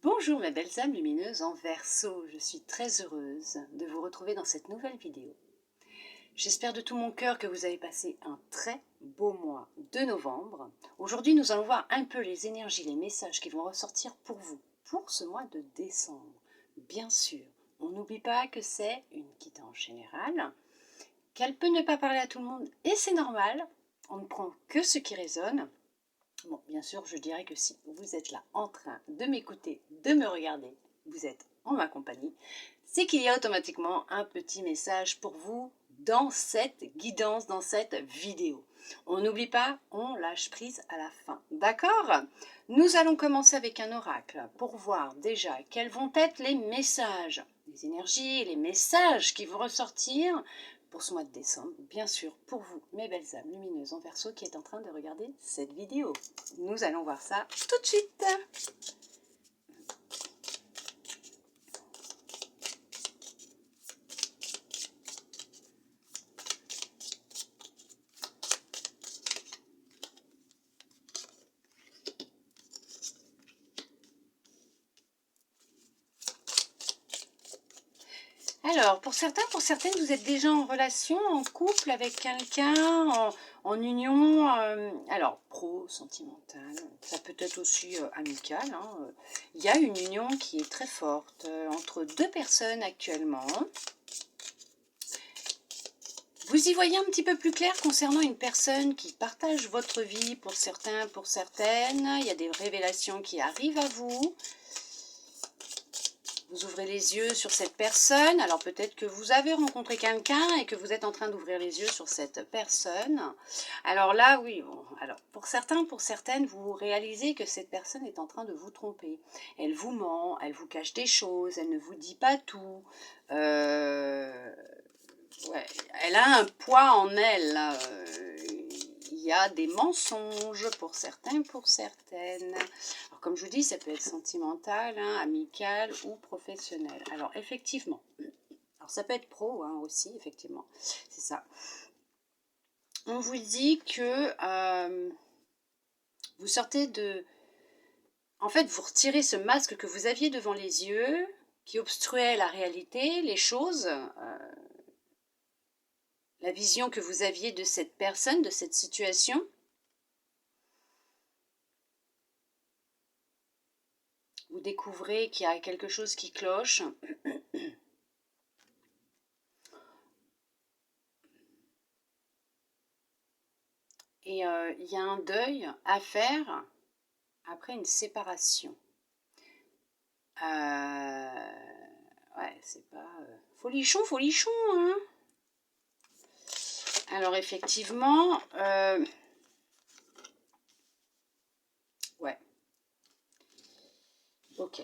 Bonjour mes belles âmes lumineuses en Verseau, je suis très heureuse de vous retrouver dans cette nouvelle vidéo. J'espère de tout mon cœur que vous avez passé un très beau mois de novembre. Aujourd'hui nous allons voir un peu les énergies, les messages qui vont ressortir pour vous, pour ce mois de décembre. Bien sûr, on n'oublie pas que c'est une guidance générale, qu'elle peut ne pas parler à tout le monde et c'est normal, on ne prend que ce qui résonne. Bon, bien sûr, je dirais que si vous êtes là en train de m'écouter, de me regarder, vous êtes en ma compagnie, c'est qu'il y a automatiquement un petit message pour vous dans cette guidance, dans cette vidéo. On n'oublie pas, on lâche prise à la fin. D'accord? Nous allons commencer avec un oracle pour voir déjà quels vont être les messages, les énergies, les messages qui vont ressortir pour ce mois de décembre, bien sûr, pour vous, mes belles âmes lumineuses en Verseau qui est en train de regarder cette vidéo. Nous allons voir ça tout de suite. Alors, pour certains, pour certaines, vous êtes déjà en relation, en couple avec quelqu'un, en union, alors pro, sentimentale, ça peut être aussi amical. Il y a une union qui est très forte entre deux personnes actuellement. Vous y voyez un petit peu plus clair concernant une personne qui partage votre vie pour certains, pour certaines. Il y a des révélations qui arrivent à vous. Vous ouvrez les yeux sur cette personne. Alors peut-être que vous avez rencontré quelqu'un et que vous êtes en train d'ouvrir les yeux sur cette personne. Alors là, oui, bon, alors pour certains, pour certaines, vous réalisez que cette personne est en train de vous tromper. Elle vous ment, elle vous cache des choses, elle ne vous dit pas tout. Ouais, elle a un poids en elle. Il y a des mensonges pour certains, pour certaines. Alors, comme je vous dis, ça peut être sentimental, amical ou professionnel. Alors, effectivement, alors ça peut être pro aussi, effectivement, c'est ça. On vous dit que vous sortez de... En fait, vous retirez ce masque que vous aviez devant les yeux, qui obstruait la réalité, les choses... la vision que vous aviez de cette personne, de cette situation. Vous découvrez qu'il y a quelque chose qui cloche. Et il y a un deuil à faire après une séparation. Ouais, c'est pas... folichon, folichon, hein. Alors effectivement... ouais. Ok.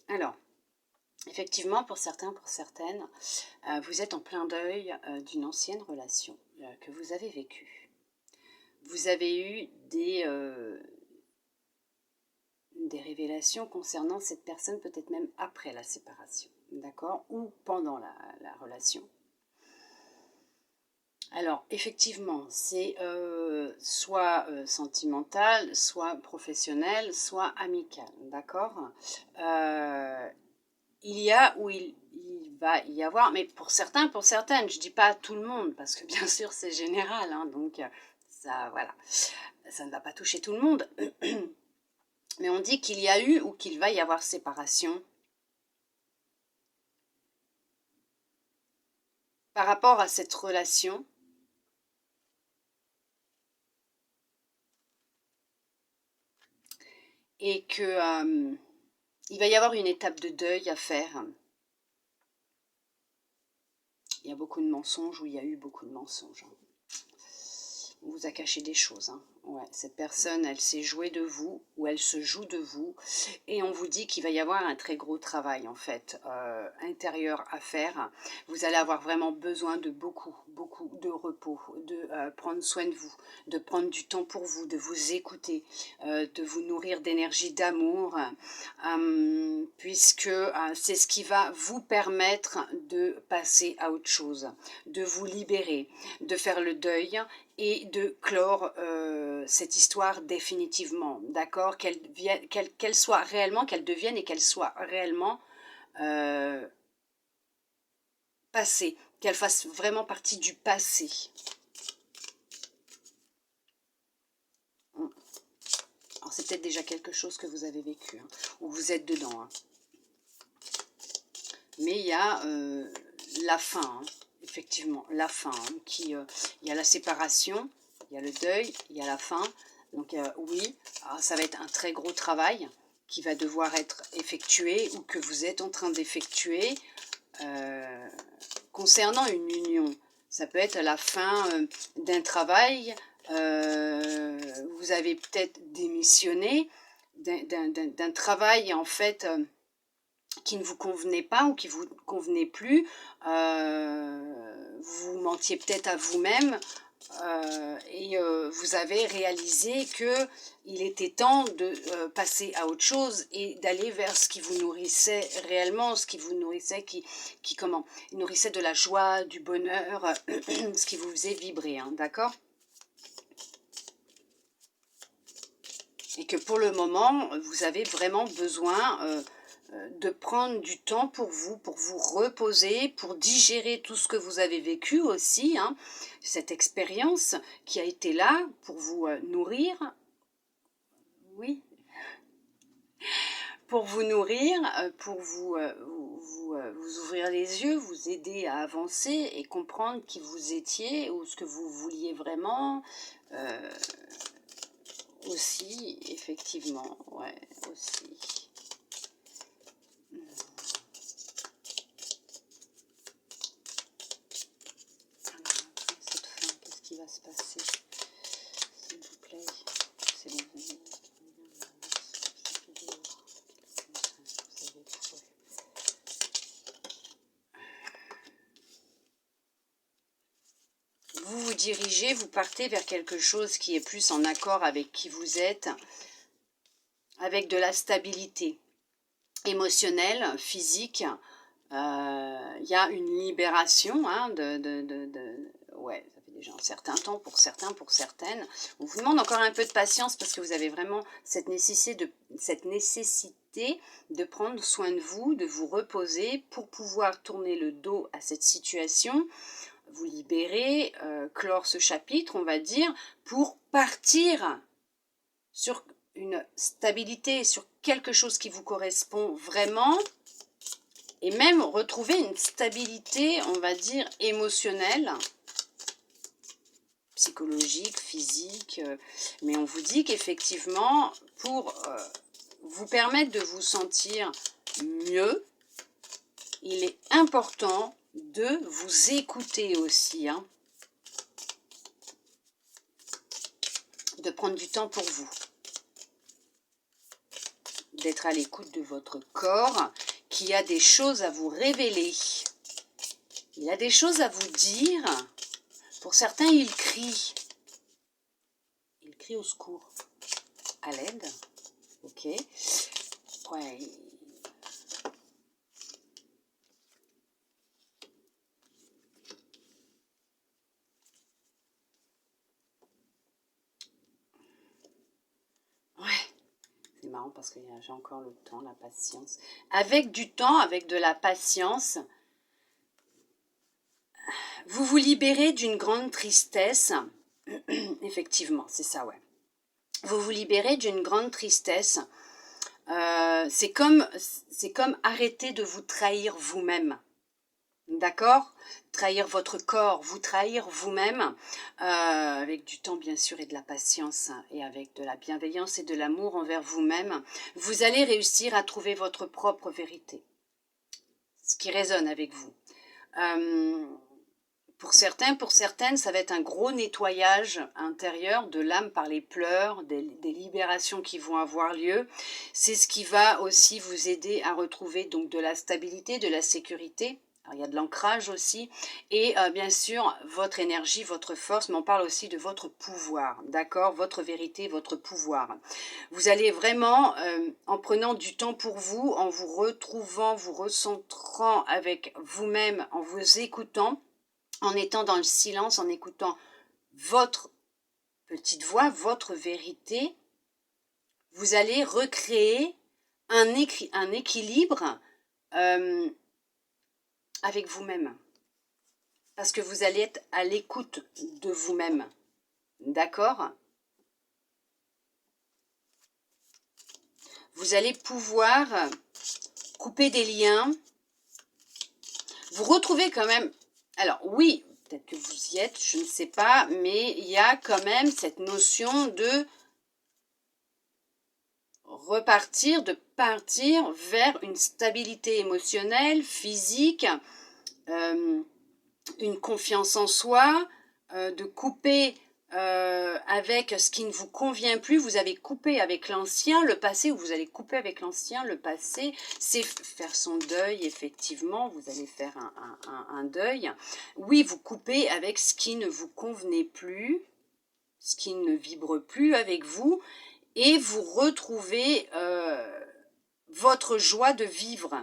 Alors... Effectivement, pour certains, pour certaines, vous êtes en plein deuil d'une ancienne relation que vous avez vécue. Vous avez eu des révélations concernant cette personne, peut-être même après la séparation, d'accord? Ou pendant la relation. Alors, effectivement, c'est soit sentimental, soit professionnel, soit amical, d'accord? Il y a ou il va y avoir, mais pour certains, pour certaines, je ne dis pas tout le monde, parce que bien sûr c'est général, donc ça, voilà, ça ne va pas toucher tout le monde, mais on dit qu'il y a eu ou qu'il va y avoir séparation par rapport à cette relation. Et que il va y avoir une étape de deuil à faire. Il y a beaucoup de mensonges, ou il y a eu beaucoup de mensonges. On vous a caché des choses. Ouais, cette personne, elle s'est jouée de vous, ou elle se joue de vous. Et on vous dit qu'il va y avoir un très gros travail, en fait, intérieur à faire. Vous allez avoir vraiment besoin de beaucoup beaucoup de repos, de prendre soin de vous, de prendre du temps pour vous, de vous écouter, de vous nourrir d'énergie, d'amour, puisque c'est ce qui va vous permettre de passer à autre chose, de vous libérer, de faire le deuil et de clore cette histoire définitivement, d'accord, qu'elle soit réellement, qu'elle devienne et qu'elle soit réellement passée, qu'elle fasse vraiment partie du passé. Alors c'est peut-être déjà quelque chose que vous avez vécu, hein, ou vous êtes dedans. Hein. Mais il y a la fin, hein, effectivement, la fin. Hein, il y a la séparation, il y a le deuil, il y a la fin. Donc oui, ça va être un très gros travail qui va devoir être effectué ou que vous êtes en train d'effectuer concernant une union. Ça peut être la fin d'un travail, vous avez peut-être démissionné d'un travail en fait qui ne vous convenait pas ou qui ne vous convenait plus, vous mentiez peut-être à vous-même et vous avez réalisé qu'il était temps de passer à autre chose et d'aller vers ce qui vous nourrissait réellement, ce qui vous nourrissait, qui nourrissait de la joie, du bonheur, ce qui vous faisait vibrer, hein, d'accord ? Et que pour le moment, vous avez vraiment besoin de prendre du temps pour vous reposer, pour digérer tout ce que vous avez vécu aussi, hein, cette expérience qui a été là pour vous nourrir, oui, pour vous nourrir, pour vous ouvrir les yeux, vous aider à avancer et comprendre qui vous étiez ou ce que vous vouliez vraiment, aussi, effectivement, ouais, aussi. Qu'est-ce qui va se passer, s'il vous plaît? C'est bon. Vous vous dirigez, vous partez vers quelque chose qui est plus en accord avec qui vous êtes, avec de la stabilité émotionnelle, physique. Il y a une libération, hein, ouais, ça fait déjà un certain temps pour certains, pour certaines. On vous demande encore un peu de patience parce que vous avez vraiment cette nécessité de prendre soin de vous reposer pour pouvoir tourner le dos à cette situation, vous libérer, clore ce chapitre, on va dire, pour partir sur une stabilité, sur quelque chose qui vous correspond vraiment, et même retrouver une stabilité, on va dire, émotionnelle, psychologique, physique, mais on vous dit qu'effectivement, pour vous permettre de vous sentir mieux, il est important de vous écouter aussi, hein, de prendre du temps pour vous, d'être à l'écoute de votre corps qui a des choses à vous révéler. Il a des choses à vous dire. Pour certains, il crie. Il crie au secours. À l'aide. Ok. Ouais. C'est marrant parce que j'ai encore le temps, la patience. Avec du temps, avec de la patience, vous vous libérez d'une grande tristesse. Effectivement, c'est ça, ouais. Vous vous libérez d'une grande tristesse. C'est comme arrêter de vous trahir vous-même. D'accord? Trahir votre corps, vous trahir vous-même, avec du temps bien sûr et de la patience, et avec de la bienveillance et de l'amour envers vous-même, vous allez réussir à trouver votre propre vérité, ce qui résonne avec vous. Pour certains, pour certaines, ça va être un gros nettoyage intérieur de l'âme par les pleurs, des libérations qui vont avoir lieu. C'est ce qui va aussi vous aider à retrouver donc de la stabilité, de la sécurité, Alors, il y a de l'ancrage aussi. Et bien sûr, votre énergie, votre force, mais on parle aussi de votre pouvoir, d'accord? Votre vérité, votre pouvoir. Vous allez vraiment, en prenant du temps pour vous, en vous retrouvant, vous recentrant avec vous-même, en vous écoutant, en étant dans le silence, en écoutant votre petite voix, votre vérité, vous allez recréer un équilibre avec vous-même. Parce que vous allez être à l'écoute de vous-même. D'accord? Vous allez pouvoir couper des liens. Vous retrouvez quand même... Alors oui, peut-être que vous y êtes, je ne sais pas, mais il y a quand même cette notion de repartir, de partir vers une stabilité émotionnelle, physique, une confiance en soi, de couper avec ce qui ne vous convient plus. Vous avez coupé avec l'ancien, le passé, ou vous allez couper avec l'ancien, le passé, c'est faire son deuil, effectivement, vous allez faire un deuil. Oui, vous coupez avec ce qui ne vous convenait plus, ce qui ne vibre plus avec vous, et vous retrouvez votre joie de vivre.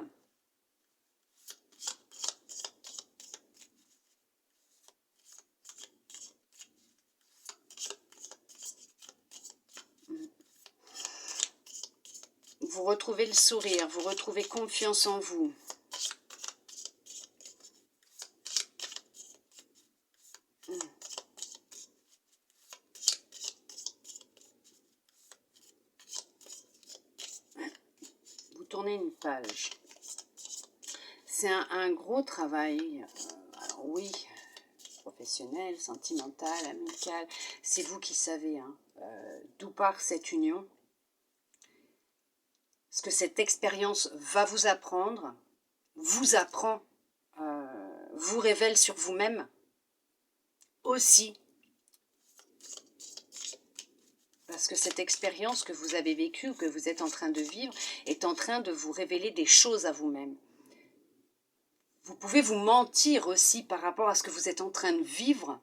Vous retrouvez le sourire, vous retrouvez confiance en vous. Vous tournez une page. C'est un gros travail. Alors oui, professionnel, sentimental, amical. C'est vous qui savez hein, d'où part cette union. Ce que cette expérience va vous apprendre, vous apprend, vous révèle sur vous-même aussi. Parce que cette expérience que vous avez vécue ou que vous êtes en train de vivre est en train de vous révéler des choses à vous-même. Vous pouvez vous mentir aussi par rapport à ce que vous êtes en train de vivre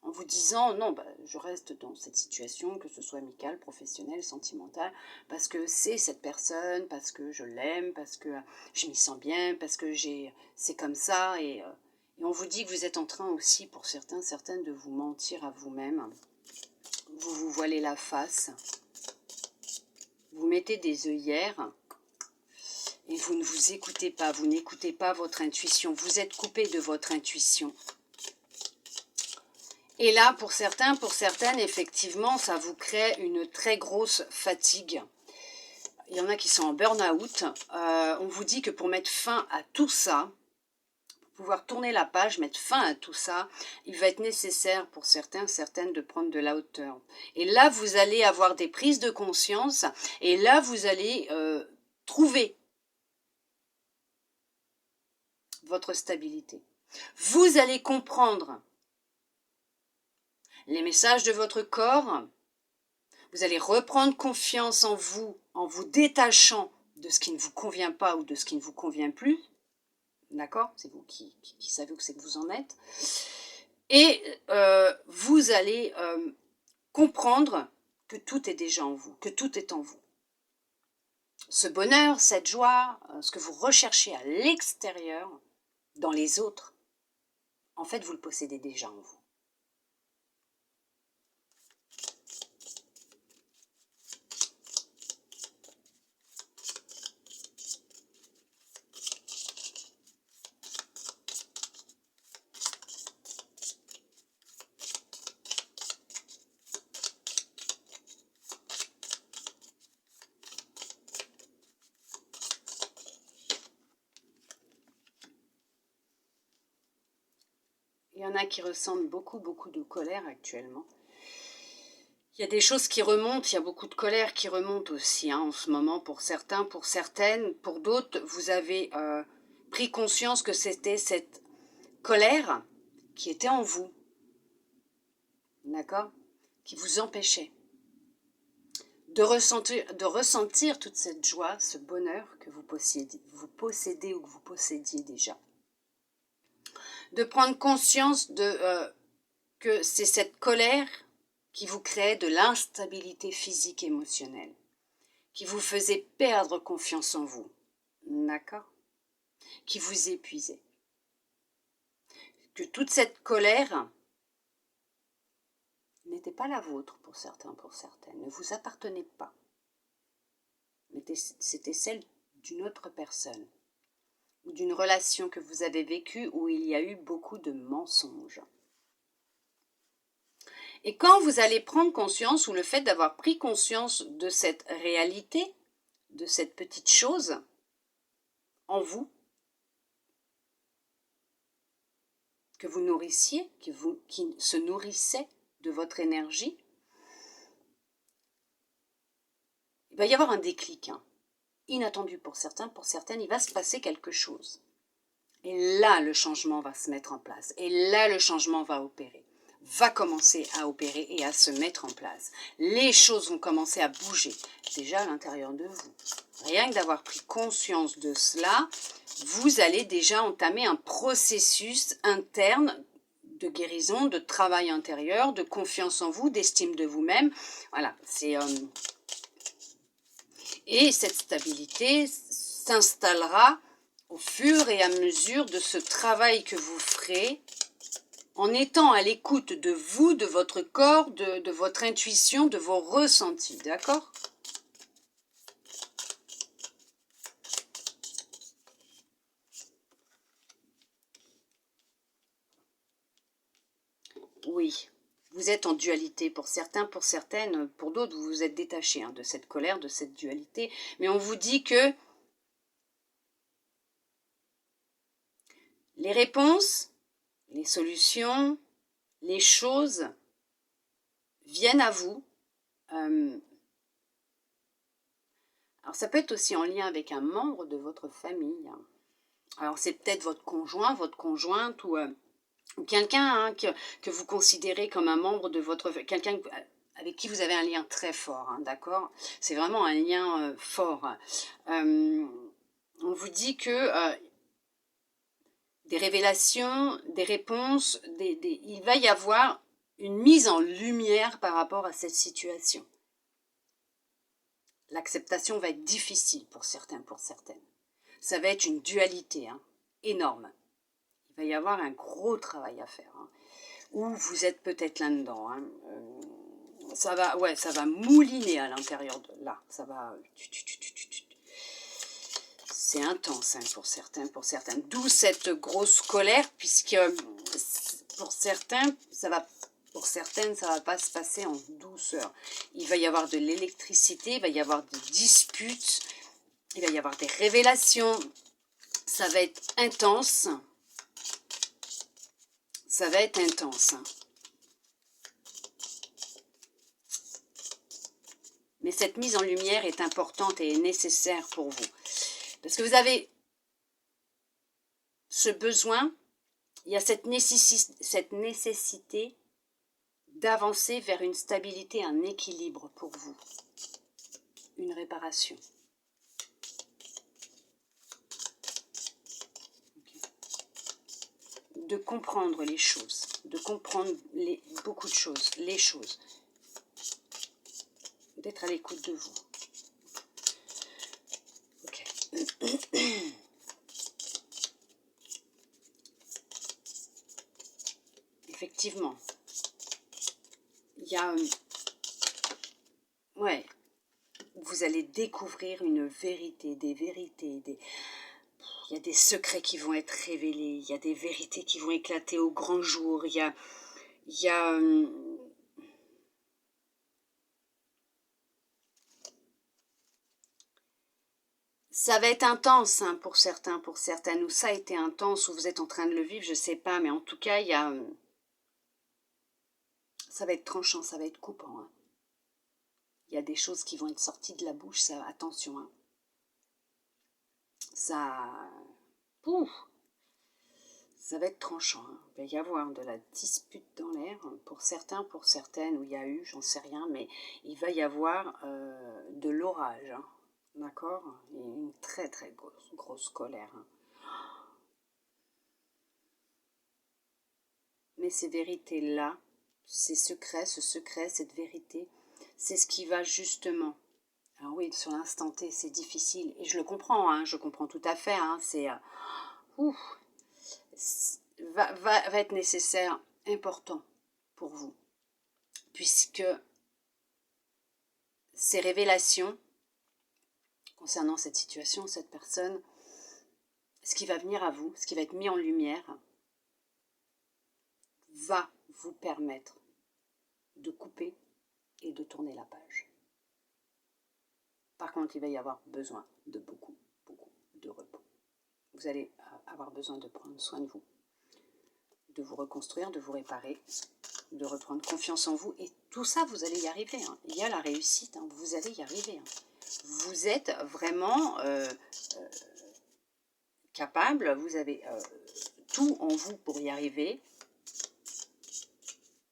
en vous disant non, bah, je reste dans cette situation, que ce soit amicale, professionnelle, sentimentale, parce que c'est cette personne, parce que je l'aime, parce que je m'y sens bien, parce que c'est comme ça. Et on vous dit que vous êtes en train aussi, pour certains, certaines, de vous mentir à vous-même. Vous vous voilez la face. Vous mettez des œillères. Et vous ne vous écoutez pas, vous n'écoutez pas votre intuition. Vous êtes coupé de votre intuition. Et là, pour certains, pour certaines, effectivement, ça vous crée une très grosse fatigue. Il y en a qui sont en burn-out. On vous dit que pour mettre fin à tout ça, pour pouvoir tourner la page, mettre fin à tout ça, il va être nécessaire pour certains, certaines de prendre de la hauteur. Et là, vous allez avoir des prises de conscience. Et là, vous allez trouver votre stabilité. Vous allez comprendre les messages de votre corps. Vous allez reprendre confiance en vous détachant de ce qui ne vous convient pas ou de ce qui ne vous convient plus. D'accord? C'est vous qui savez où c'est que vous en êtes. Et vous allez comprendre que tout est déjà en vous, que tout est en vous. Ce bonheur, cette joie, ce que vous recherchez à l'extérieur, dans les autres, en fait, vous le possédez déjà en vous. Il y en a qui ressentent beaucoup de colère actuellement. Il y a des choses qui remontent, il y a beaucoup de colère qui remonte aussi hein, en ce moment pour certains, pour certaines. Pour d'autres, vous avez pris conscience que c'était cette colère qui était en vous, d'accord, qui vous empêchait de ressentir toute cette joie, ce bonheur que vous possédez ou que vous possédiez déjà. de prendre conscience que c'est cette colère qui vous créait de l'instabilité physique émotionnelle, qui vous faisait perdre confiance en vous, d'accord? Qui vous épuisait. Que toute cette colère n'était pas la vôtre pour certains, pour certaines, ne vous appartenait pas. Mais c'était celle d'une autre personne, ou d'une relation que vous avez vécue où il y a eu beaucoup de mensonges. Et quand vous allez prendre conscience, ou le fait d'avoir pris conscience de cette réalité, de cette petite chose en vous, que vous nourrissiez, qui se nourrissait de votre énergie, il va y avoir un déclic, inattendu pour certains, pour certaines, il va se passer quelque chose. Et là, le changement va se mettre en place. Et là, le changement va commencer à opérer et à se mettre en place. Les choses vont commencer à bouger, déjà à l'intérieur de vous. Rien que d'avoir pris conscience de cela, vous allez déjà entamer un processus interne de guérison, de travail intérieur, de confiance en vous, d'estime de vous-même. Voilà, c'est... Et cette stabilité s'installera au fur et à mesure de ce travail que vous ferez, en étant à l'écoute de vous, de votre corps, de votre intuition, de vos ressentis, d'accord? Oui, vous êtes en dualité pour certains, pour certaines, pour d'autres, vous vous êtes détachés de cette colère, de cette dualité, mais on vous dit que les réponses, les solutions, les choses viennent à vous. Alors ça peut être aussi en lien avec un membre de votre famille. Alors c'est peut-être votre conjoint, votre conjointe ou quelqu'un que vous considérez comme un membre de votre... quelqu'un avec qui vous avez un lien très fort, d'accord? C'est vraiment un lien fort. On vous dit que des révélations, des réponses, il va y avoir une mise en lumière par rapport à cette situation. L'acceptation va être difficile pour certains, pour certaines. Ça va être une dualité énorme. Il va y avoir un gros travail à faire. Ou vous êtes peut-être là-dedans. Ça va mouliner à l'intérieur de là. Ça va... C'est intense pour certains, pour certaines. D'où cette grosse colère, puisque pour certains, pour certaines, ça ne va pas se passer en douceur. Il va y avoir de l'électricité, il va y avoir des disputes, il va y avoir des révélations. Ça va être intense. Ça va être intense. Mais cette mise en lumière est importante et est nécessaire pour vous. Parce que vous avez ce besoin, il y a cette nécessité d'avancer vers une stabilité, un équilibre pour vous. Une réparation. Okay. De comprendre les choses, de comprendre beaucoup de choses, les choses. D'être à l'écoute de vous. Ok. Effectivement. Il y a... ouais. Vous allez découvrir une vérité, des vérités, il y a des secrets qui vont être révélés, il y a des vérités qui vont éclater au grand jour, il y a ça va être intense pour certains, pour certaines, ou ça a été intense, ou vous êtes en train de le vivre, je ne sais pas, mais en tout cas, ça va être tranchant, ça va être coupant. Il y a des choses qui vont être sorties de la bouche, ça, attention. Ça va être tranchant. Il va y avoir de la dispute dans l'air, pour certains, pour certaines, où il y a eu, j'en sais rien, mais il va y avoir de l'orage, d'accord? Une très très grosse colère. Mais ces vérités-là, ces secrets, ce secret, cette vérité, c'est ce qui va justement... Alors oui, sur l'instant T, c'est difficile. Et je le comprends, hein, je comprends tout à fait. Hein, va être nécessaire, important pour vous. Puisque ces révélations concernant cette situation, cette personne, ce qui va venir à vous, ce qui va être mis en lumière, va vous permettre de couper et de tourner la page. Par contre, il va y avoir besoin de beaucoup de repos. Vous allez avoir besoin de prendre soin de vous reconstruire, de vous réparer, de reprendre confiance en vous. Et tout ça, vous allez y arriver. Hein. Il y a la réussite, hein. Vous allez y arriver. Hein. Vous êtes vraiment capable, vous avez tout en vous pour y arriver.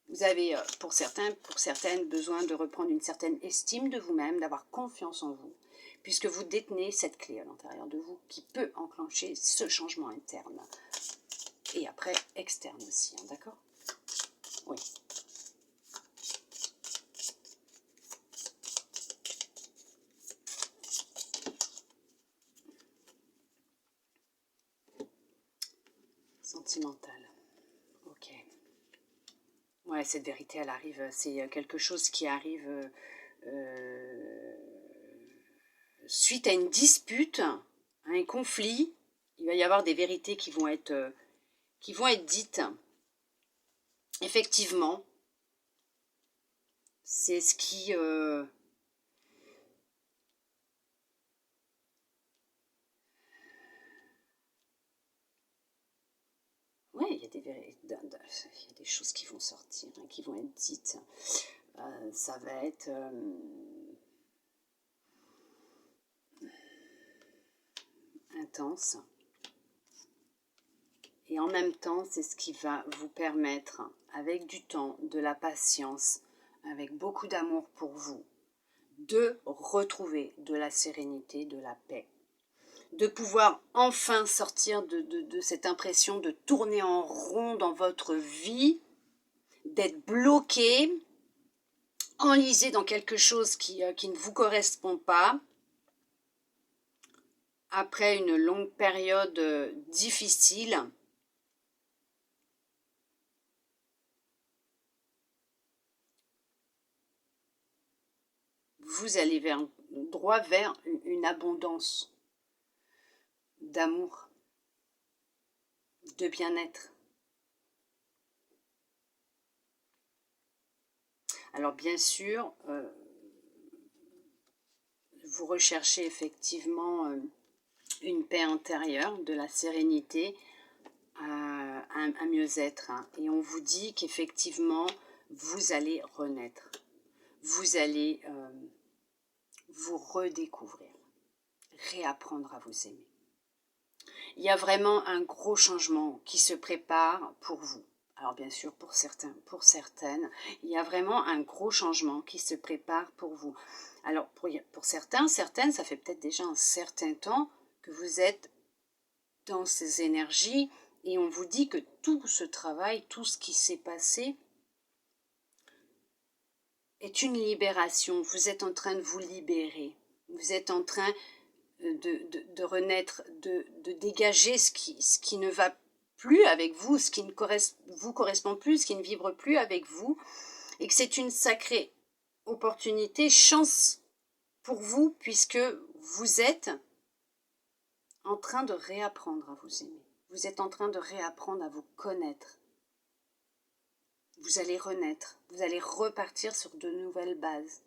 Vous avez, pour certaines, besoin de reprendre une certaine estime de vous-même, d'avoir confiance en vous, puisque vous détenez cette clé à l'intérieur de vous qui peut enclencher ce changement interne. Et après, externe aussi, hein, d'accord? Oui. Sentimental. Ok. Ouais, cette vérité, elle arrive, c'est quelque chose qui arrive suite à une dispute, à un conflit. Il va y avoir des vérités qui vont être dites. Effectivement, c'est ce qui... Oui, il y a des choses qui vont sortir, hein, qui vont être dites. Ça va être... intense. Et en même temps, c'est ce qui va vous permettre, avec du temps, de la patience, avec beaucoup d'amour pour vous, de retrouver de la sérénité, de la paix, de pouvoir enfin sortir de cette impression de tourner en rond dans votre vie, d'être bloqué, enlisé dans quelque chose qui ne vous correspond pas, après une longue période difficile. Vous allez droit vers une abondance d'amour, de bien-être. Alors bien sûr, vous recherchez effectivement une paix intérieure, de la sérénité, un mieux-être. Hein. Et on vous dit qu'effectivement, vous allez renaître. Vous allez vous redécouvrir, réapprendre à vous aimer. Il y a vraiment un gros changement qui se prépare pour vous. Alors bien sûr, pour certains, pour certaines, il y a vraiment un gros changement qui se prépare pour vous. Alors pour certains, certaines, ça fait peut-être déjà un certain temps que vous êtes dans ces énergies et on vous dit que tout ce travail, tout ce qui s'est passé est une libération. Vous êtes en train de vous libérer. Vous êtes en train de renaître, de dégager ce qui ne va plus avec vous, ce qui ne vous correspond plus, ce qui ne vibre plus avec vous, et que c'est une sacrée opportunité, chance pour vous, puisque vous êtes en train de réapprendre à vous aimer. Vous êtes en train de réapprendre à vous connaître. Vous allez renaître, vous allez repartir sur de nouvelles bases.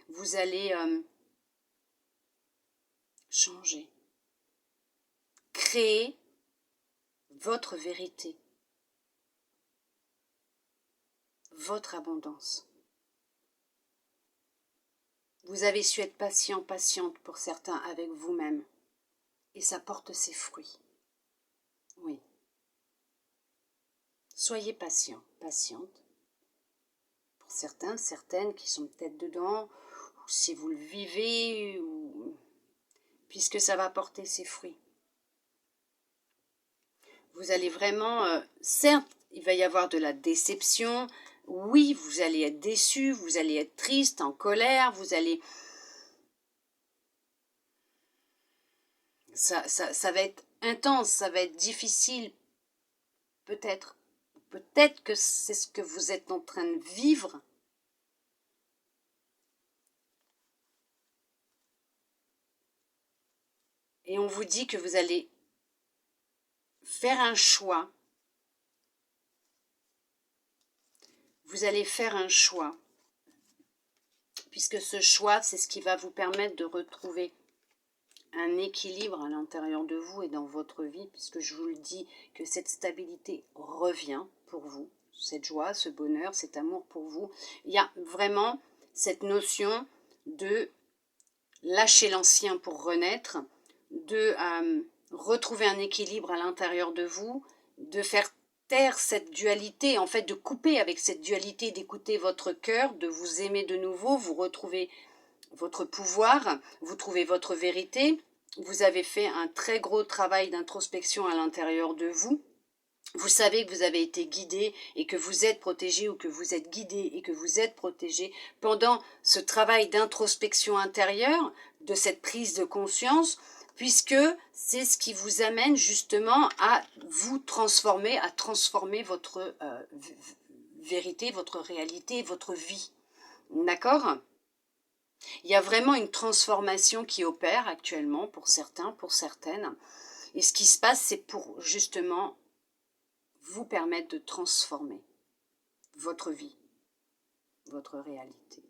Vous allez changer, créer votre vérité, votre abondance. Vous avez su être patient, patiente pour certains avec vous-même. Et ça porte ses fruits. Oui. Soyez patient, patiente. Pour certains, certaines qui sont peut-être dedans, ou si vous le vivez, puisque ça va porter ses fruits. Vous allez vraiment, certes, il va y avoir de la déception. Oui, vous allez être déçu, vous allez être triste, en colère, vous allez... Ça va être intense, ça va être difficile, peut-être. Peut-être que c'est ce que vous êtes en train de vivre. Et on vous dit que vous allez faire un choix. Vous allez faire un choix. Puisque ce choix, c'est ce qui va vous permettre de retrouver un équilibre à l'intérieur de vous et dans votre vie, puisque je vous le dis que cette stabilité revient pour vous, cette joie, ce bonheur, cet amour pour vous. Il y a vraiment cette notion de lâcher l'ancien pour renaître, de retrouver un équilibre à l'intérieur de vous, de faire taire cette dualité, en fait de couper avec cette dualité, d'écouter votre cœur, de vous aimer de nouveau, vous retrouvez votre pouvoir, vous trouvez votre vérité, vous avez fait un très gros travail d'introspection à l'intérieur de vous, vous savez que vous avez été guidé et que vous êtes protégé ou que vous êtes guidé et que vous êtes protégé pendant ce travail d'introspection intérieure, de cette prise de conscience, puisque c'est ce qui vous amène justement à vous transformer, à transformer votre vérité, votre réalité, votre vie. D'accord ? Il y a vraiment une transformation qui opère actuellement pour certains, pour certaines. Et ce qui se passe, c'est pour justement vous permettre de transformer votre vie, votre réalité.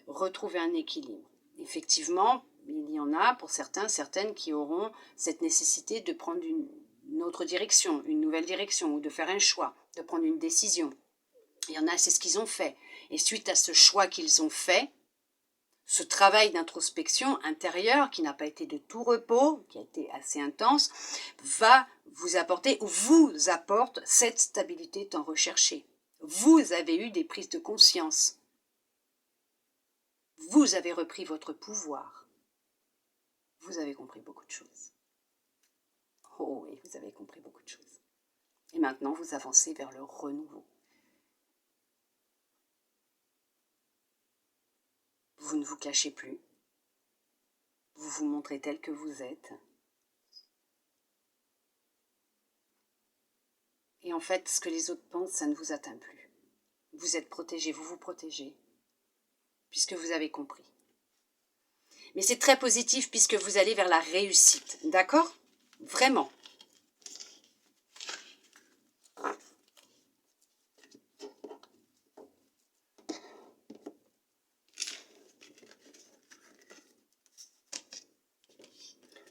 Retrouver un équilibre. Effectivement, il y en a pour certains, certaines qui auront cette nécessité de prendre une autre direction, une nouvelle direction, ou de faire un choix, de prendre une décision. Il y en a, c'est ce qu'ils ont fait. Et suite à ce choix qu'ils ont fait, ce travail d'introspection intérieure, qui n'a pas été de tout repos, qui a été assez intense, va vous apporter, ou vous apporte, cette stabilité tant recherchée. Vous avez eu des prises de conscience. Vous avez repris votre pouvoir. Vous avez compris beaucoup de choses. Oh oui, vous avez compris beaucoup de choses. Et maintenant, vous avancez vers le renouveau. Vous ne vous cachez plus. Vous vous montrez tel que vous êtes. Et en fait, ce que les autres pensent, ça ne vous atteint plus. Vous êtes protégé, vous vous protégez, puisque vous avez compris. Mais c'est très positif puisque vous allez vers la réussite, d'accord ? Vraiment.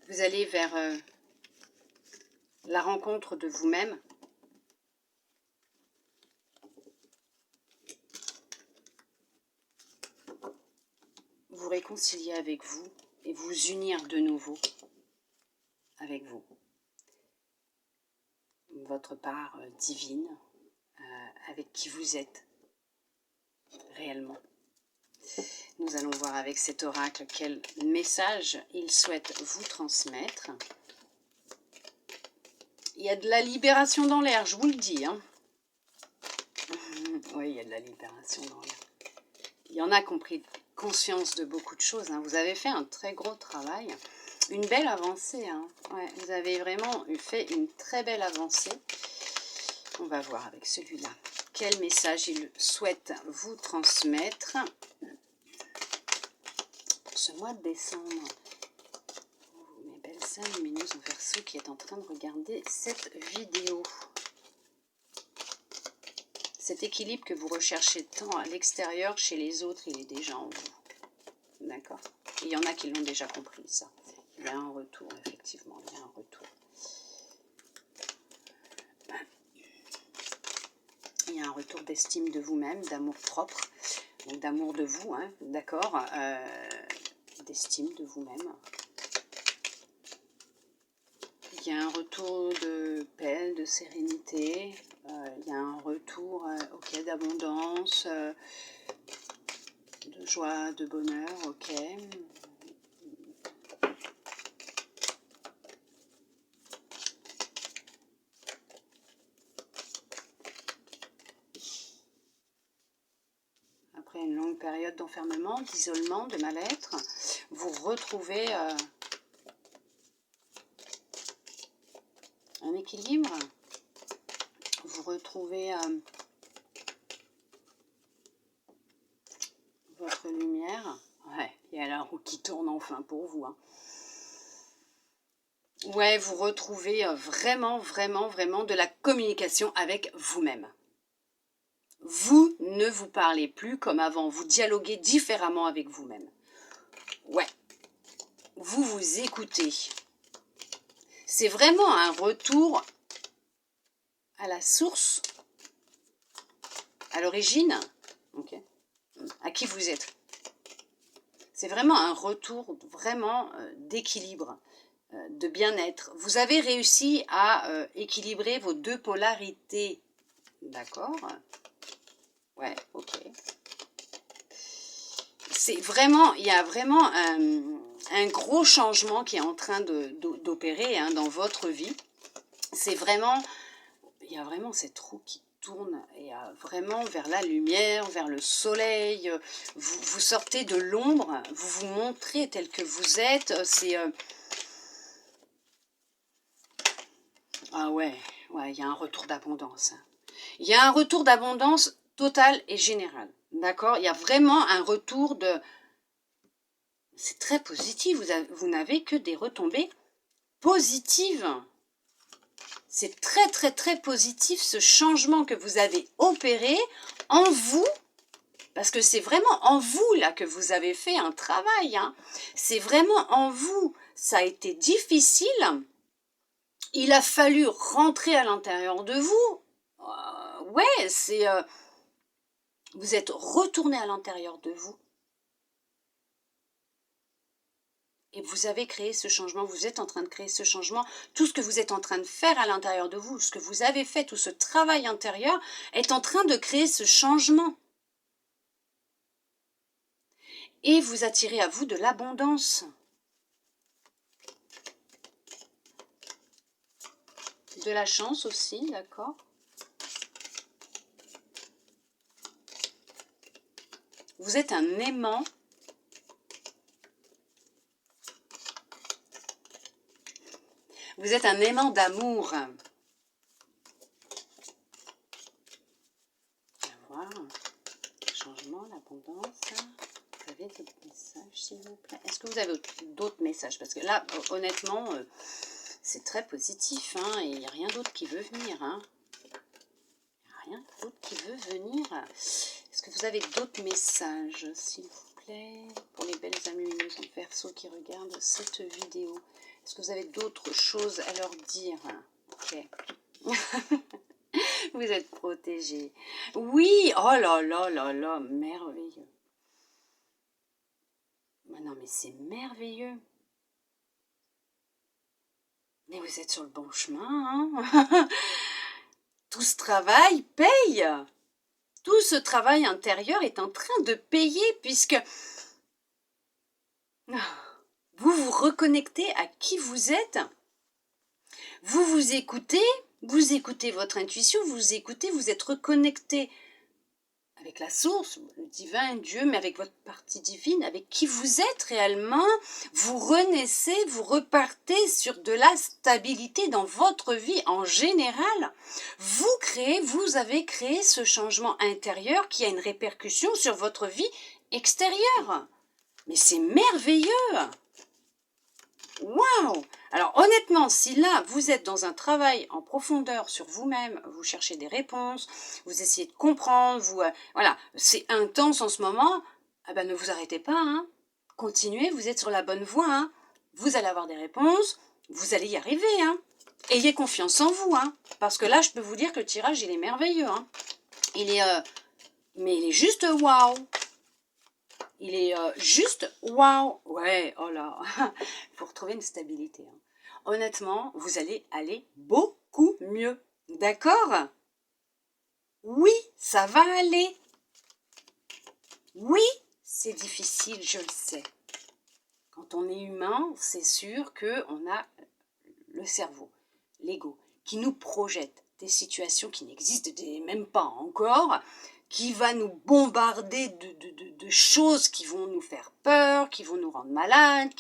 Vous allez vers la rencontre de vous-même. Vous réconcilier avec vous et vous unir de nouveau avec vous. Votre part divine, avec qui vous êtes réellement. Nous allons voir avec cet oracle quel message il souhaite vous transmettre. Il y a de la libération dans l'air, je vous le dis. Hein. Oui, il y a de la libération dans l'air. Il y en a qui ont pris conscience de beaucoup de choses. Hein. Vous avez fait un très gros travail. Une belle avancée. Hein. Ouais, vous avez vraiment fait une très belle avancée. On va voir avec celui-là. Quel message il souhaite vous transmettre pour ce mois de décembre. Mes belles âmes lumineuses en Verseau qui est en train de regarder cette vidéo. Cet équilibre que vous recherchez tant à l'extérieur, chez les autres, il est déjà en vous. D'accord ? Il y en a qui l'ont déjà compris, ça. Il y a un retour, effectivement, il y a un retour. Il y a un retour d'estime de vous-même, d'amour propre, d'amour de vous, hein, d'accord, d'estime de vous-même. Il y a un retour de paix, de sérénité, il y a un retour ok, d'abondance, de joie, de bonheur, ok. longue période d'enfermement, d'isolement, de mal-être. Vous retrouvez un équilibre. Vous retrouvez votre lumière. Ouais, il y a la roue qui tourne enfin pour vous. Hein. Ouais, vous retrouvez vraiment, vraiment, vraiment de la communication avec vous-même. Vous ne vous parlez plus comme avant, vous dialoguez différemment avec vous-même. Ouais, vous vous écoutez. C'est vraiment un retour à la source, à l'origine, okay, à qui vous êtes. C'est vraiment un retour vraiment d'équilibre, de bien-être. Vous avez réussi à équilibrer vos deux polarités. D'accord? Ouais, ok. C'est vraiment, il y a vraiment un gros changement qui est en train d'opérer hein, dans votre vie. C'est vraiment, il y a vraiment cette roue qui tourne et vraiment vers la lumière, vers le soleil. Vous sortez de l'ombre, vous vous montrez tel que vous êtes. C'est ah ouais, il y a un retour d'abondance. Il y a un retour d'abondance total et général. D'accord? Il y a vraiment un retour de... C'est très positif, vous n'avez que des retombées positives. C'est très, très, très positif ce changement que vous avez opéré en vous, parce que c'est vraiment en vous là que vous avez fait un travail. Hein. C'est vraiment en vous. Ça a été difficile. Il a fallu rentrer à l'intérieur de vous. Ouais, c'est... vous êtes retourné à l'intérieur de vous. Et vous avez créé ce changement, vous êtes en train de créer ce changement. Tout ce que vous êtes en train de faire à l'intérieur de vous, ce que vous avez fait, tout ce travail intérieur est en train de créer ce changement. Et vous attirez à vous de l'abondance. De la chance aussi, d'accord? Vous êtes un aimant. Vous êtes un aimant d'amour. Voilà. Changement, l'abondance. Vous avez d'autres messages, s'il vous plaît? Est-ce que vous avez d'autres messages? Parce que là, honnêtement, c'est très positif. Hein, et il n'y a rien d'autre qui veut venir. Hein. Il n'y a rien d'autre qui veut venir. Est-ce que vous avez d'autres messages, s'il vous plaît? Pour les belles âmes lumineuses en Verseau qui regardent cette vidéo. Est-ce que vous avez d'autres choses à leur dire? Ok. Vous êtes protégés. Oui, oh là là là là, merveilleux. Non mais c'est merveilleux. Mais vous êtes sur le bon chemin. Hein. Tout ce travail paye. Tout ce travail intérieur est en train de payer puisque vous vous reconnectez à qui vous êtes. Vous vous écoutez votre intuition, vous écoutez, vous êtes reconnecté avec la source, le divin, Dieu, mais avec votre partie divine, avec qui vous êtes réellement. Vous renaissez, vous repartez sur de la stabilité dans votre vie en général. Vous avez créé ce changement intérieur qui a une répercussion sur votre vie extérieure. Mais c'est merveilleux! Waouh! Alors honnêtement, si là, vous êtes dans un travail en profondeur sur vous-même, vous cherchez des réponses, vous essayez de comprendre, voilà, c'est intense en ce moment, eh ben, ne vous arrêtez pas, hein. Continuez, vous êtes sur la bonne voie, hein. Vous allez avoir des réponses, vous allez y arriver, hein. Ayez confiance en vous, hein, parce que là, je peux vous dire que le tirage, il est merveilleux, hein. Mais il est juste waouh! Il est juste waouh! Ouais, oh là! Il faut retrouver une stabilité. Hein. Honnêtement, vous allez aller beaucoup mieux. D'accord? Oui, ça va aller. Oui, c'est difficile, je le sais. Quand on est humain, c'est sûr qu'on a le cerveau, l'ego, qui nous projette des situations qui n'existent même pas encore, qui va nous bombarder de choses qui vont nous faire peur, qui vont nous rendre malades,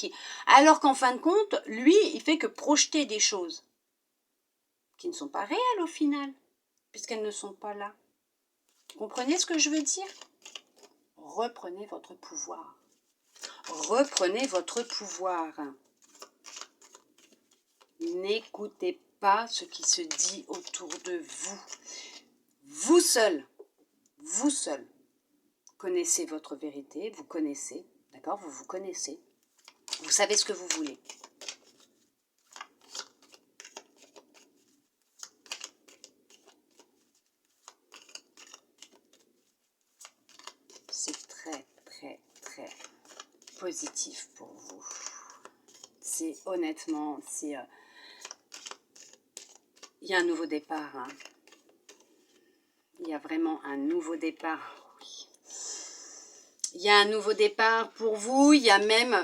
alors qu'en fin de compte, lui, il fait que projeter des choses qui ne sont pas réelles au final, puisqu'elles ne sont pas là. Vous comprenez ce que je veux dire? Reprenez votre pouvoir. Reprenez votre pouvoir. N'écoutez pas ce qui se dit autour de vous. Vous seul connaissez votre vérité, vous connaissez, d'accord? Vous vous connaissez. Vous savez ce que vous voulez. C'est très, très, très positif pour vous. C'est honnêtement, il y a un nouveau départ. Hein. Il y a vraiment un nouveau départ. Oui. Il y a un nouveau départ pour vous. Il y a même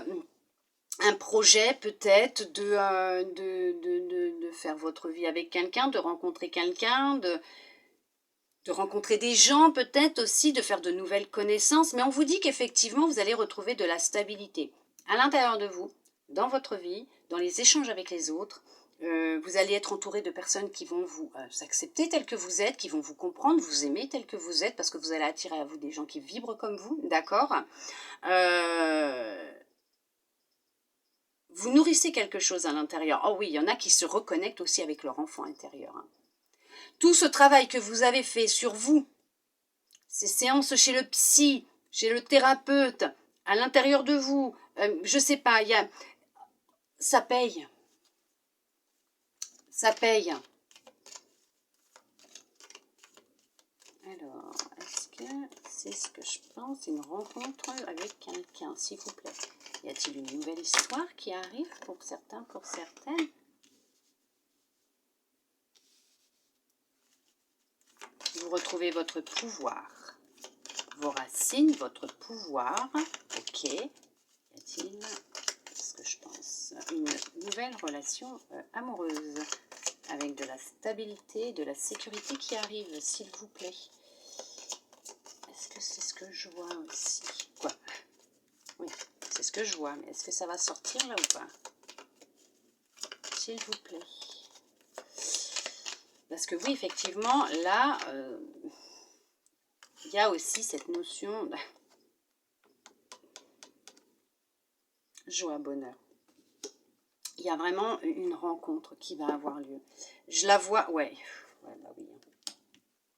un projet peut-être de faire votre vie avec quelqu'un, de rencontrer quelqu'un, de rencontrer des gens peut-être aussi, de faire de nouvelles connaissances. Mais on vous dit qu'effectivement, vous allez retrouver de la stabilité à l'intérieur de vous, dans votre vie, dans les échanges avec les autres. Vous allez être entouré de personnes qui vont vous accepter tel que vous êtes, qui vont vous comprendre, vous aimer tel que vous êtes, parce que vous allez attirer à vous des gens qui vibrent comme vous, d'accord? Vous nourrissez quelque chose à l'intérieur. Oh oui, il y en a qui se reconnectent aussi avec leur enfant intérieur. Hein. Tout ce travail que vous avez fait sur vous, ces séances chez le psy, chez le thérapeute, à l'intérieur de vous, je sais pas, ça paye. Ça paye. Alors, est-ce que c'est ce que je pense, une rencontre avec quelqu'un, s'il vous plaît? Y a-t-il une nouvelle histoire qui arrive pour certains, pour certaines? Vous retrouvez votre pouvoir, vos racines, votre pouvoir. Ok. Y a-t-il, ce que je pense, une nouvelle relation amoureuse avec de la stabilité, de la sécurité qui arrive, s'il vous plaît? Est-ce que c'est ce que je vois aussi? Quoi? Oui, c'est ce que je vois, mais est-ce que ça va sortir là ou pas? S'il vous plaît. Parce que oui, effectivement, là, il y a aussi cette notion de joie, bonheur. Il y a vraiment une rencontre qui va avoir lieu. Je la vois, ouais. Ouais, bah oui.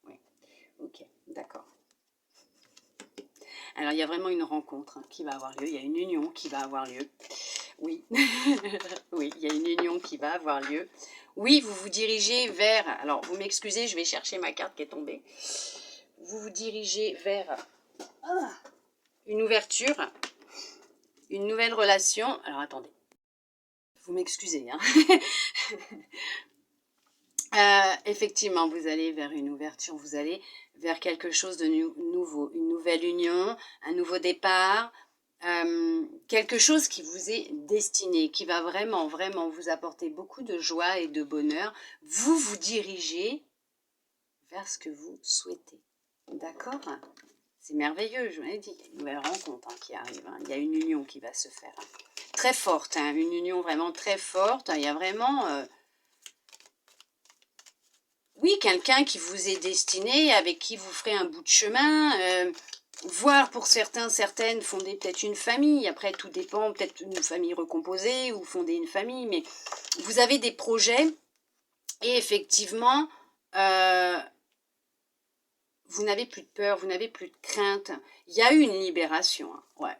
Ouais. Ok, d'accord. Alors, il y a vraiment une rencontre qui va avoir lieu. Il y a une union qui va avoir lieu. Oui. Oui, il y a une union qui va avoir lieu. Oui, vous vous dirigez vers... Alors, vous m'excusez, je vais chercher ma carte qui est tombée. Vous vous dirigez vers une ouverture, une nouvelle relation. Alors, attendez. Vous m'excusez, hein. Effectivement, vous allez vers une ouverture, vous allez vers quelque chose de nouveau, une nouvelle union, un nouveau départ, quelque chose qui vous est destiné, qui va vraiment, vraiment vous apporter beaucoup de joie et de bonheur. Vous vous dirigez vers ce que vous souhaitez. D'accord? C'est merveilleux, je vous l'ai dit. Il y a une nouvelle rencontre qui arrive. Hein. Il y a une union qui va se faire. Très forte, hein, une union vraiment très forte. Il y a vraiment... oui, quelqu'un qui vous est destiné, avec qui vous ferez un bout de chemin, voire pour certains, certaines, fonder peut-être une famille. Après, tout dépend, peut-être une famille recomposée ou fonder une famille. Mais vous avez des projets et effectivement, vous n'avez plus de peur, vous n'avez plus de crainte. Il y a eu une libération. Hein. Ouais.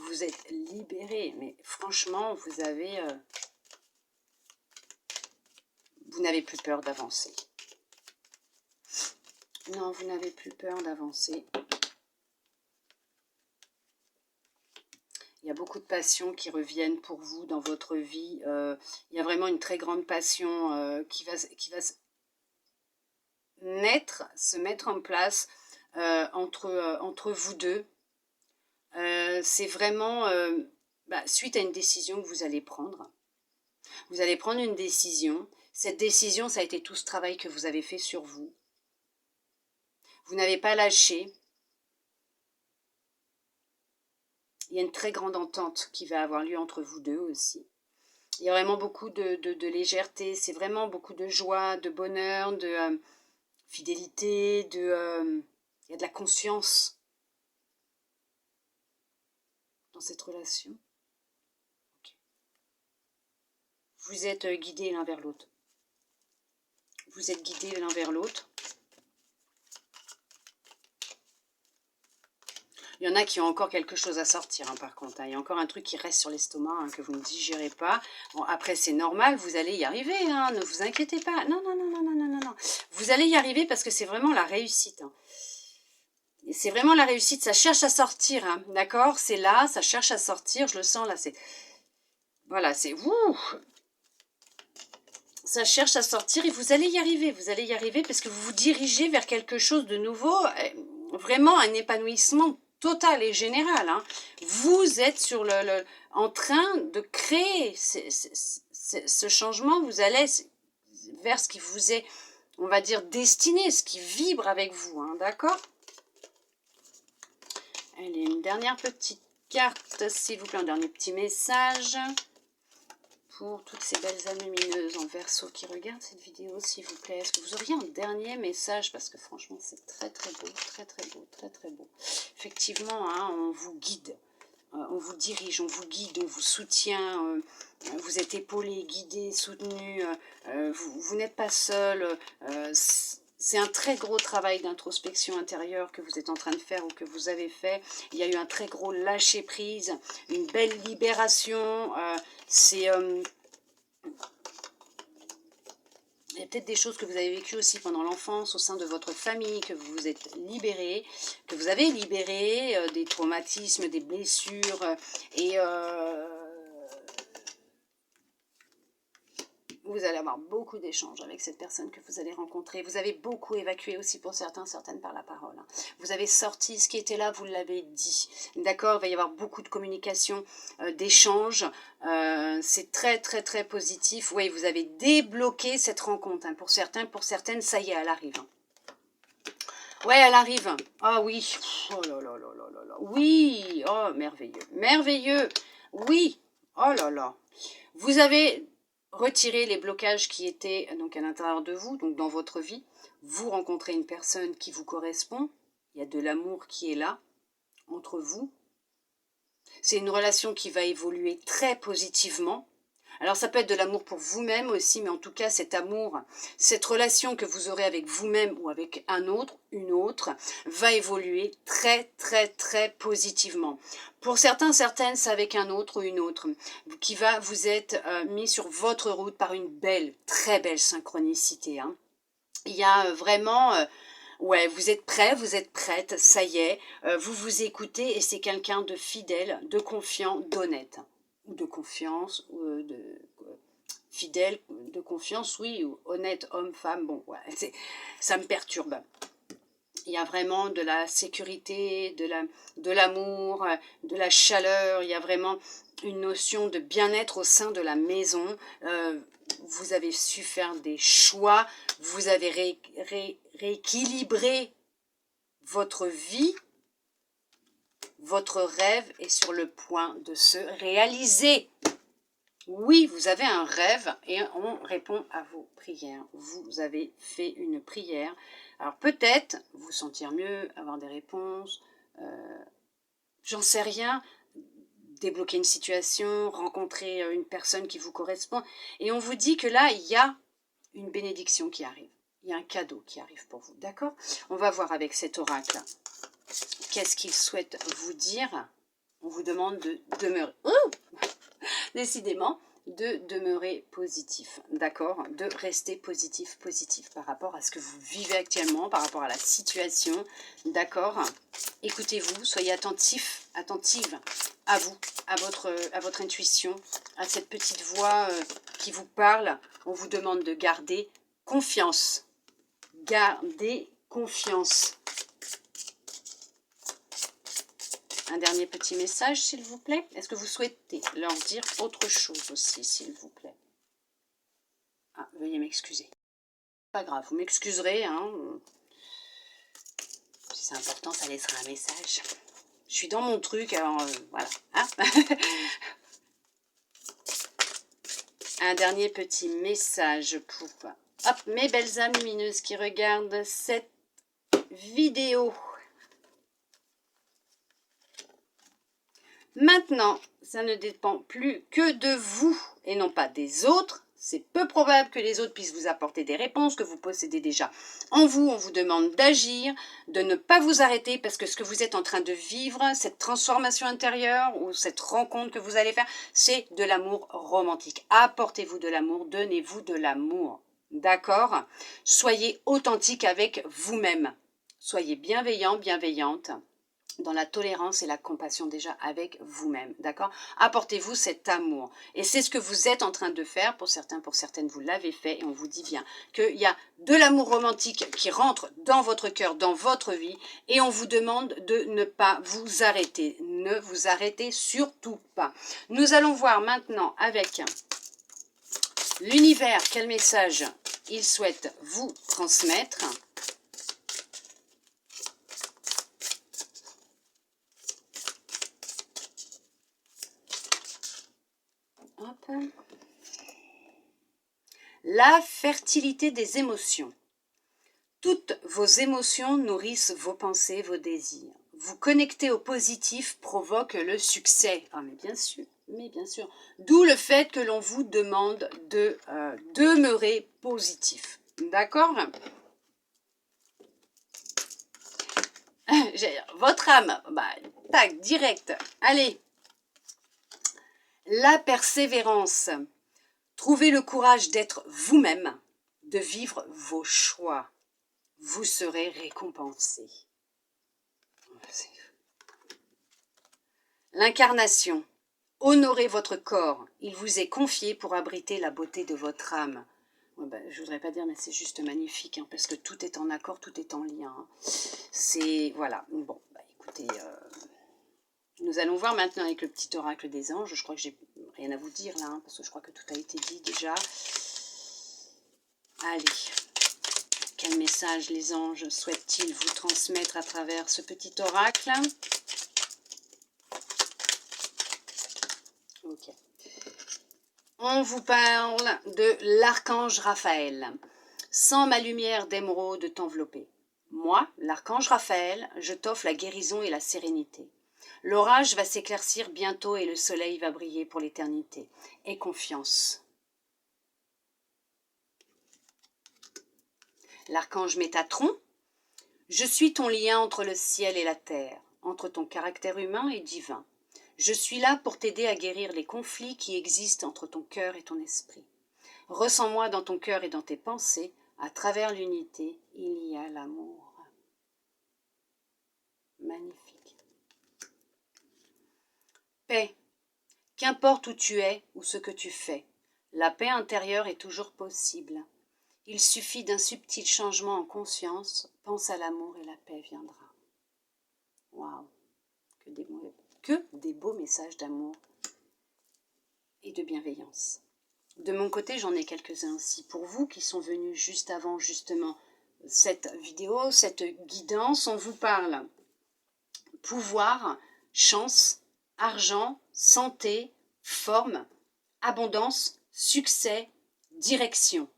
Vous êtes libéré, mais franchement, vous avez... vous n'avez plus peur d'avancer. Non, vous n'avez plus peur d'avancer. Il y a beaucoup de passions qui reviennent pour vous dans votre vie. Il y a vraiment une très grande passion qui va naître, se mettre en place entre vous deux. C'est vraiment suite à une décision que vous allez prendre. Vous allez prendre une décision. Cette décision, ça a été tout ce travail que vous avez fait sur vous. Vous n'avez pas lâché. Il y a une très grande entente qui va avoir lieu entre vous deux aussi. Il y a vraiment beaucoup de légèreté, c'est vraiment beaucoup de joie, de bonheur, de fidélité, il y a de la conscience dans cette relation. Okay. Vous êtes guidés l'un vers l'autre. Vous êtes guidés l'un vers l'autre. Il y en a qui ont encore quelque chose à sortir, hein, par contre. Hein. Il y a encore un truc qui reste sur l'estomac, hein, que vous ne digérez pas. Bon, après, c'est normal, vous allez y arriver, hein, ne vous inquiétez pas. Non, non, non, non, non, non, non, non. Vous allez y arriver parce que c'est vraiment la réussite. Hein. C'est vraiment la réussite, ça cherche à sortir, hein, d'accord? C'est là, ça cherche à sortir, je le sens là, c'est... Voilà, c'est... Ça cherche à sortir et vous allez y arriver parce que vous vous dirigez vers quelque chose de nouveau, vraiment un épanouissement total et général. Hein. Vous êtes sur en train de créer ce changement, vous allez vers ce qui vous est, on va dire, destiné, ce qui vibre avec vous, hein, d'accord? Allez, une dernière petite carte, s'il vous plaît, un dernier petit message pour toutes ces belles âmes lumineuses en Verseau qui regardent cette vidéo, s'il vous plaît. Est-ce que vous auriez un dernier message? Parce que franchement, c'est très très beau, très très beau, très très beau. Effectivement, hein, on vous guide, on vous dirige, on vous guide, on vous soutient, vous êtes épaulé, guidé, soutenu, vous n'êtes pas seul. C'est un très gros travail d'introspection intérieure que vous êtes en train de faire ou que vous avez fait. Il y a eu un très gros lâcher-prise, une belle libération. Il y a peut-être des choses que vous avez vécues aussi pendant l'enfance au sein de votre famille, que vous vous êtes libéré, que vous avez libéré, des traumatismes, des blessures, et vous allez avoir beaucoup d'échanges avec cette personne que vous allez rencontrer. Vous avez beaucoup évacué aussi pour certains, certaines par la parole. Hein. Vous avez sorti ce qui était là, vous l'avez dit. D'accord, il va y avoir beaucoup de communication, d'échanges. C'est très, très, très positif. Oui, vous avez débloqué cette rencontre. Hein. Pour certains, pour certaines, ça y est, elle arrive. Hein. Ouais, elle arrive. Ah oui. Oh là là là là là là. Oui. Oh, merveilleux. Merveilleux. Oui. Oh là là. Vous avez retiré les blocages qui étaient donc à l'intérieur de vous, donc dans votre vie. Vous rencontrez une personne qui vous correspond. Il y a de l'amour qui est là, entre vous. C'est une relation qui va évoluer très positivement. Alors ça peut être de l'amour pour vous-même aussi, mais en tout cas cet amour, cette relation que vous aurez avec vous-même ou avec un autre, une autre, va évoluer très très très positivement. Pour certains, certaines, c'est avec un autre ou une autre qui va vous être mis sur votre route par une belle, très belle synchronicité. Hein. Il y a vraiment... ouais, vous êtes prêts, vous êtes prête, ça y est, vous vous écoutez et c'est quelqu'un de fidèle, de confiant, d'honnête. Ou de confiance, ou fidèle, de confiance, oui, ou honnête, homme, femme, bon, ouais, ça me perturbe. Il y a vraiment de la sécurité, de l'amour, de la chaleur, il y a vraiment une notion de bien-être au sein de la maison. Vous avez su faire des choix, vous avez rééquilibré votre vie, votre rêve est sur le point de se réaliser. Oui, vous avez un rêve et on répond à vos prières. Vous avez fait une prière. Alors peut-être vous sentir mieux, avoir des réponses, j'en sais rien, débloquer une situation, rencontrer une personne qui vous correspond. Et on vous dit que là, il y a une bénédiction qui arrive. Il y a un cadeau qui arrive pour vous, d'accord? On va voir avec cet oracle. Qu'est-ce qu'il souhaite vous dire? On vous demande de demeurer... décidément, de demeurer positif, d'accord? De rester positif, positif par rapport à ce que vous vivez actuellement, par rapport à la situation, d'accord? Écoutez-vous, soyez attentif, attentive à vous, à votre intuition, à cette petite voix qui vous parle. On vous demande de garder confiance. Gardez confiance. Un dernier petit message, s'il vous plaît. Est-ce que vous souhaitez leur dire autre chose aussi, s'il vous plaît? Ah, veuillez m'excuser. Pas grave, vous m'excuserez. Hein. C'est important, ça laissera un message. Je suis dans mon truc, alors voilà. Hein. Un dernier petit message pour mes belles âmes lumineuses qui regardent cette vidéo. Maintenant, ça ne dépend plus que de vous et non pas des autres. C'est peu probable que les autres puissent vous apporter des réponses que vous possédez déjà en vous. On vous demande d'agir, de ne pas vous arrêter parce que ce que vous êtes en train de vivre, cette transformation intérieure ou cette rencontre que vous allez faire, c'est de l'amour romantique. Apportez-vous de l'amour, donnez-vous de l'amour. D'accord? Soyez authentique avec vous-même. Soyez bienveillant, bienveillante. Dans la tolérance et la compassion déjà avec vous-même, d'accord? Apportez-vous cet amour. Et c'est ce que vous êtes en train de faire, pour certains, pour certaines, vous l'avez fait, et on vous dit bien qu'il y a de l'amour romantique qui rentre dans votre cœur, dans votre vie, et on vous demande de ne pas vous arrêter. Ne vous arrêtez surtout pas. Nous allons voir maintenant avec l'univers quel message il souhaite vous transmettre. Hop. La fertilité des émotions. Toutes vos émotions nourrissent vos pensées, vos désirs. Vous connecter au positif provoque le succès. Ah mais bien sûr, mais bien sûr. D'où le fait que l'on vous demande de demeurer positif. D'accord? Votre âme, tac, direct. Allez. La persévérance. Trouvez le courage d'être vous-même, de vivre vos choix. Vous serez récompensé. L'incarnation. Honorez votre corps. Il vous est confié pour abriter la beauté de votre âme. Je ne voudrais pas dire, mais c'est juste magnifique, hein, parce que tout est en accord, tout est en lien. Hein. C'est, voilà. Bon, écoutez, nous allons voir maintenant avec le petit oracle des anges. Je crois que j'ai rien à vous dire là, hein, parce que je crois que tout a été dit déjà. Allez. Quel message les anges souhaitent-ils vous transmettre à travers ce petit oracle? Ok. On vous parle de l'archange Raphaël. Sans ma lumière d'émeraude t'envelopper. Moi, l'archange Raphaël, je t'offre la guérison et la sérénité. L'orage va s'éclaircir bientôt et le soleil va briller pour l'éternité. Aie confiance. L'archange Métatron. Je suis ton lien entre le ciel et la terre, entre ton caractère humain et divin. Je suis là pour t'aider à guérir les conflits qui existent entre ton cœur et ton esprit. Ressens-moi dans ton cœur et dans tes pensées, à travers l'unité, il y a l'amour. Magnifique. Paix. Qu'importe où tu es ou ce que tu fais, la paix intérieure est toujours possible. Il suffit d'un subtil changement en conscience, pense à l'amour et la paix viendra. Waouh, que des beaux messages d'amour et de bienveillance. De mon côté, j'en ai quelques-uns aussi pour vous qui sont venus juste avant justement cette vidéo, cette guidance. On vous parle pouvoir, chance, argent, santé, forme, abondance, succès, direction.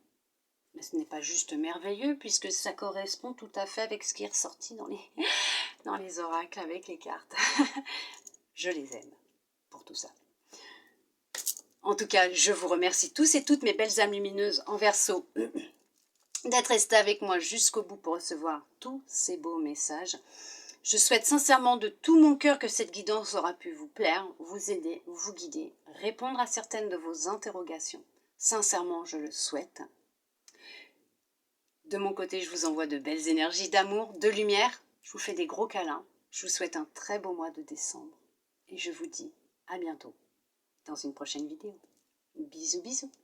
Mais ce n'est pas juste merveilleux puisque ça correspond tout à fait avec ce qui est ressorti dans les oracles avec les cartes. Je les aime pour tout ça. En tout cas, je vous remercie tous et toutes mes belles âmes lumineuses en Verseau d'être restés avec moi jusqu'au bout pour recevoir tous ces beaux messages. Je souhaite sincèrement de tout mon cœur que cette guidance aura pu vous plaire, vous aider, vous guider, répondre à certaines de vos interrogations. Sincèrement, je le souhaite. De mon côté, je vous envoie de belles énergies d'amour, de lumière. Je vous fais des gros câlins. Je vous souhaite un très beau mois de décembre. Et je vous dis à bientôt dans une prochaine vidéo. Bisous, bisous.